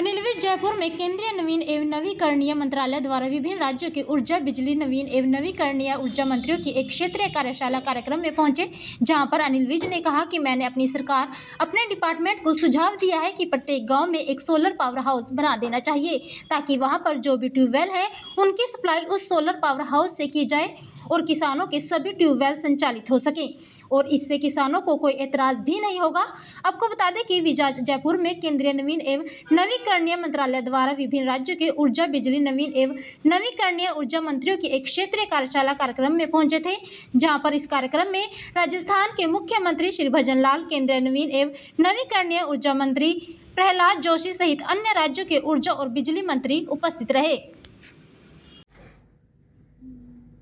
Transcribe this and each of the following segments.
अनिल विज जयपुर में केंद्रीय नवीन एवं नवीकरणीय मंत्रालय द्वारा विभिन्न राज्यों के ऊर्जा, बिजली, नवीन एवं नवीकरणीय ऊर्जा मंत्रियों की एक क्षेत्रीय कार्यशाला कार्यक्रम में पहुंचे, जहां पर अनिल विज ने कहा कि मैंने अपनी सरकार अपने डिपार्टमेंट को सुझाव दिया है कि प्रत्येक गांव में एक सोलर पावर हाउस बना देना चाहिए, ताकि वहां पर जो भी ट्यूबवेल है उनकी सप्लाई उस सोलर पावर हाउस से की जाए और किसानों के सभी ट्यूबवेल संचालित हो सके और इससे किसानों को कोई एतराज भी नहीं होगा। आपको बता दें कि विजाज जयपुर में केंद्रीय नवीन एवं नवीकरणीय मंत्रालय द्वारा विभिन्न राज्यों के ऊर्जा, बिजली, नवीन एवं नवीकरणीय ऊर्जा मंत्रियों की एक क्षेत्रीय कार्यशाला कार्यक्रम में पहुंचे थे, जहां पर इस कार्यक्रम में राजस्थान के मुख्यमंत्री श्री भजन लाल, केंद्रीय नवीन एवं नवीकरणीय ऊर्जा मंत्री प्रहलाद जोशी सहित अन्य राज्यों के ऊर्जा और बिजली मंत्री उपस्थित रहे।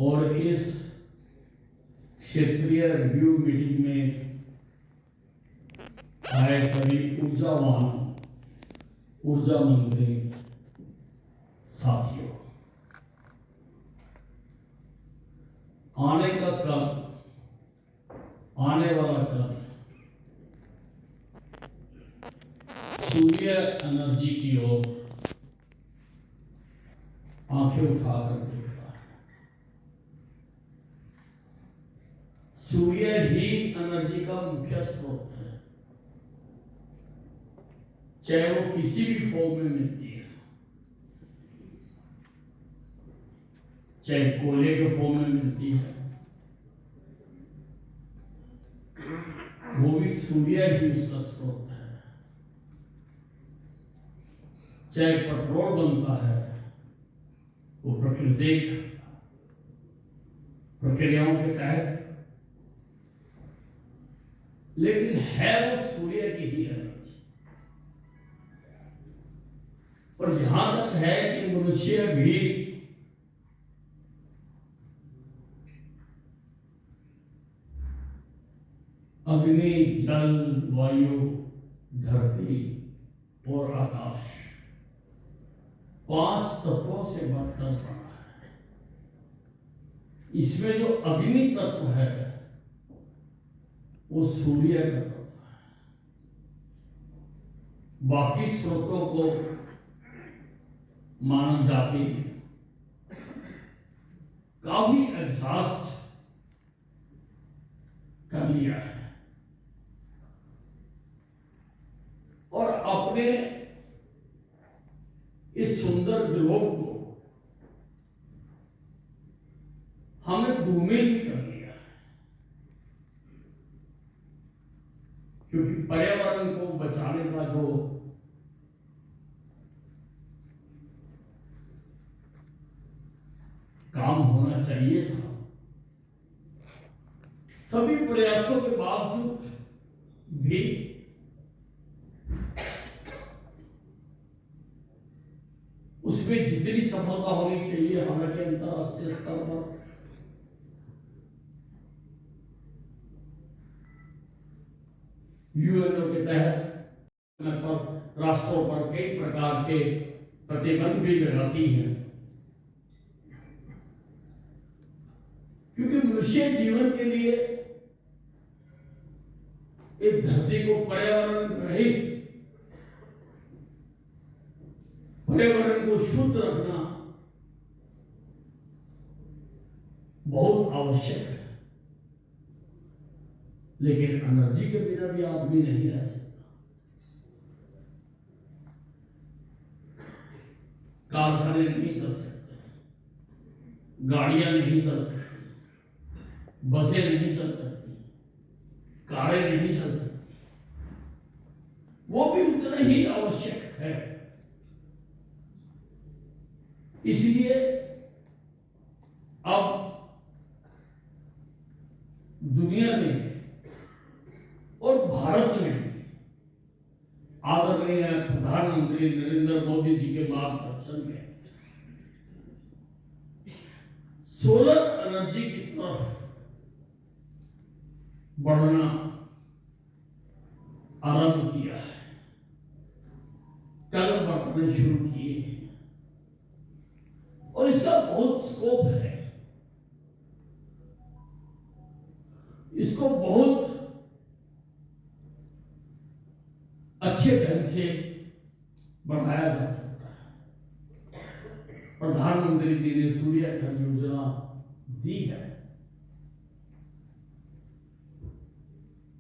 और इस क्षेत्रीय रिव्यू मीटिंग में आए सभी ऊर्जावान ऊर्जा मंत्री साथियों, आने का कल, आने वाला कल सूर्य एनर्जी की ओर आंखें उठाकर देख रहा है। सूर्य ही एनर्जी का मुख्य स्रोत है, चाहे वो किसी भी फॉर्म में मिलती है, चाहे कोयले के फॉर्म में मिलती है, वो भी सूर्य ही उसका स्रोत है। चाहे पेट्रोल बनता है, वो प्राकृतिक प्रक्रियाओं के तहत, लेकिन है वो सूर्य की ही एनर्जी। और यहां तक है कि मनुष्य भी अग्नि, जल, वायु, धरती और आकाश, 5 तत्वों से बनकर बना है। इसमें जो अग्नि तत्व है वो सूर्य का तत्व है। बाकी स्रोतों को मानव जाति काफी एग्जॉस्ट कर लिया है और अपने इस सुंदर ग्लोब को हमने धूमिल भी कर लिया है, क्योंकि पर्यावरण को बचाने का जो काम होना चाहिए था, सभी प्रयासों के बावजूद भी उसमें जितनी सफलता होनी चाहिए, हालांकि अंतरराष्ट्रीय स्तर पर यूएनओ के तहत राष्ट्रों पर कई प्रकार के प्रतिबंध भी लगाती है, क्योंकि मनुष्य जीवन के लिए एक धरती को पर्यावरण रहित, पर्यावरण को शुद्ध रखना बहुत आवश्यक है। लेकिन एनर्जी के बिना भी आदमी नहीं रह सकता। कारखाने नहीं चल सकते, गाड़ियां नहीं चल सकती, बसें नहीं चल सकती, कारें नहीं चल सकती। वो भी उतना ही आवश्यक है। इसलिए अब दुनिया में और भारत में आदरणीय प्रधानमंत्री नरेंद्र मोदी जी के मार्गदर्शन में सोलर एनर्जी की तरफ बढ़ना आरंभ किया है, कदम बढ़ाने शुरू किए हैं और इसका बहुत स्कोप है। इसको बहुत अच्छे ढंग से बढ़ाया जा सकता है। प्रधानमंत्री जी ने सूर्य घर योजना दी है,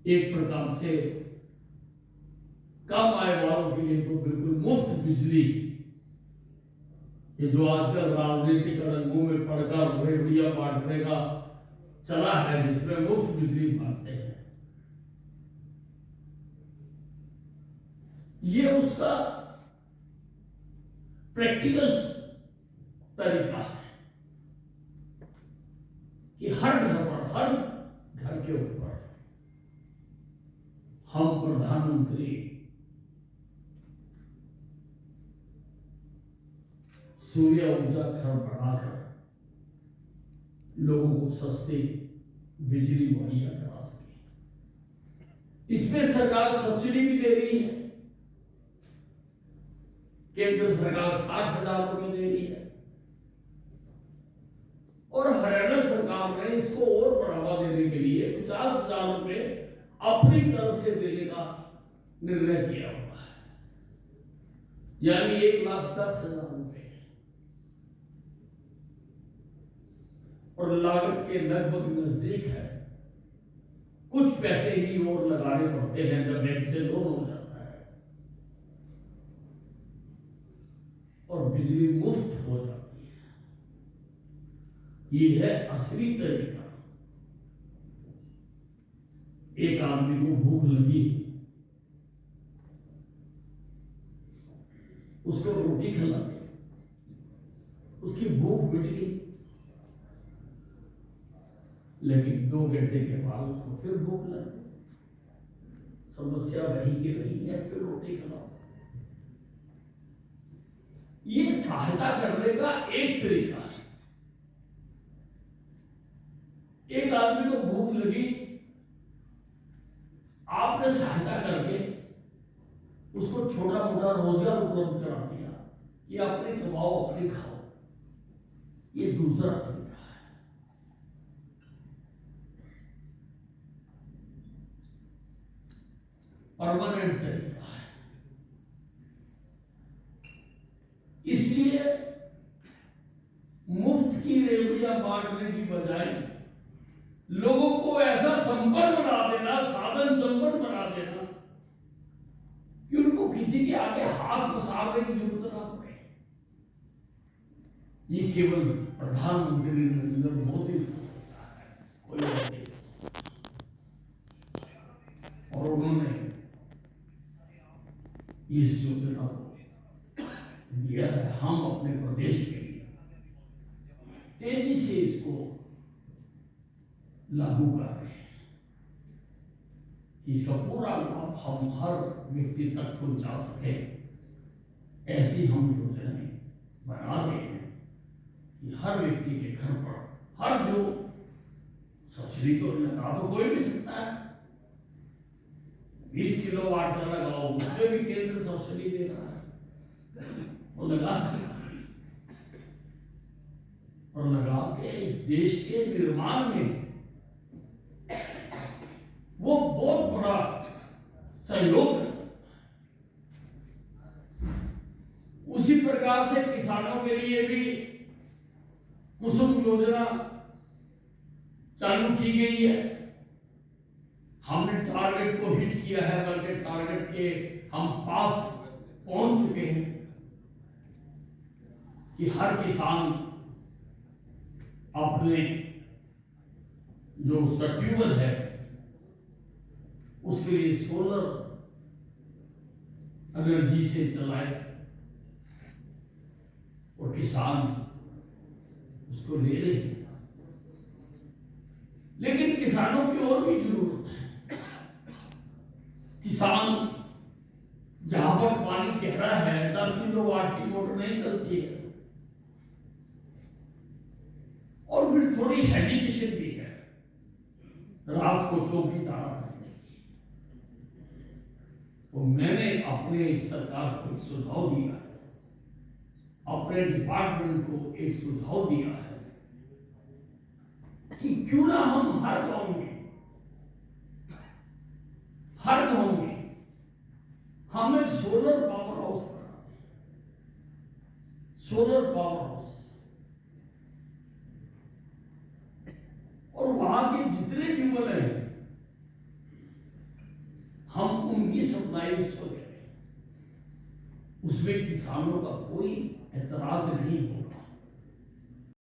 एक प्रकार से कम आय वालों के लिए तो बिल्कुल मुफ्त बिजली, ये जो आजकल राजनीतिक रंगों में पड़कर रेवड़िया बांटने का चला है, जिसमें मुफ्त बिजली बांटते हैं, ये उसका प्रैक्टिकल तरीका है कि हर घर पर, हर घर के ऊपर हम प्रधानमंत्री सूर्य ऊर्जा घर बढ़ाकर लोगों को सस्ती बिजली मुहैया करा सके। इसमें सरकार सब्सिडी भी दे रही है, केंद्र सरकार 60,000 रुपए दे रही है और हरियाणा सरकार ने इसको और बढ़ावा देने के लिए 50,000 रुपए अपनी तरफ से देने का निर्णय किया हुआ है, यानी 1,10,000 रुपए, और लागत के लगभग नजदीक है। कुछ पैसे ही और लगाने पड़ते हैं जब बैंक से लोन हो जाता है और बिजली मुफ्त हो जाती है। ये है असली तरीका। एक आदमी को भूख लगी, उसको रोटी खिला दी, उसकी भूख मिट गई, लेकिन 2 घंटे के बाद उसको फिर भूख लगी, समस्या वही की वही है, फिर रोटी खिलाओ। ये सहायता करने का एक तरीका है। एक आदमी को भूख लगी, आपने सहायता करके उसको छोटा मोटा रोजगार उपलब्ध करा दिया कि अपने कमाओ अपने खाओ, ये दूसरा तरीका है। परमानेंट तरीका है। इसलिए मुफ्त की रेवड़ियां बांटने की बजाय लोगों को ऐसा संपन्न बना देना, साधन संपन्न बना देना कि उनको किसी के आगे हाथ पसारने की जरूरत ना पड़े। ये केवल प्रधानमंत्री नरेंद्र मोदी सोच सकता है, कोई और नहीं सोच सकता। और उन्होंने इस योजना को दिया है। हम अपने प्रदेश के लिए तेजी से इसको लागू कर रहे हैं। इसका पूरा लाभ हम हर व्यक्ति तक पहुंचा सके, ऐसी हम योजनाएं बना रहे हैं कि हर व्यक्ति के घर पर, हर जो सब्सिडी तो लगा तो कोई भी सकता है, 20 किलोवाट का लगाओ, उसमें भी केंद्र सब्सिडी दे रहा है, वो लगा सकता है और लगा के इस देश के निर्माण में वो बहुत बड़ा सहयोग कर सकता है। उसी प्रकार से किसानों के लिए भी कुसुम योजना चालू की गई है। हमने टारगेट को हिट किया है, बल्कि टारगेट के हम पास पहुंच चुके हैं कि हर किसान अपने जो उसका ट्यूबवेल है उसके लिए सोलर एनर्जी से चलाए और किसान उसको ले रहे हैं। लेकिन किसानों की और भी जरूरत है। किसान जहां पर पानी गहरा है, 10 किलोवाट की मोटर नहीं चलती है और फिर थोड़ी हेजिटेशन भी है रात को चौकीदार करने की। तो मैंने अपने सरकार को एक सुझाव दिया है, अपने डिपार्टमेंट को एक सुझाव दिया है कि क्यों ना हम हर गांव में हम एक सोलर पावर हाउस बनाते हैं। सोलर पावर हाउस, और वहां के जितने ट्यूबवेल हैं हम उनकी सप्लाई उसको दे रहे हैं। उसमें किसानों का कोई एतराज नहीं होगा।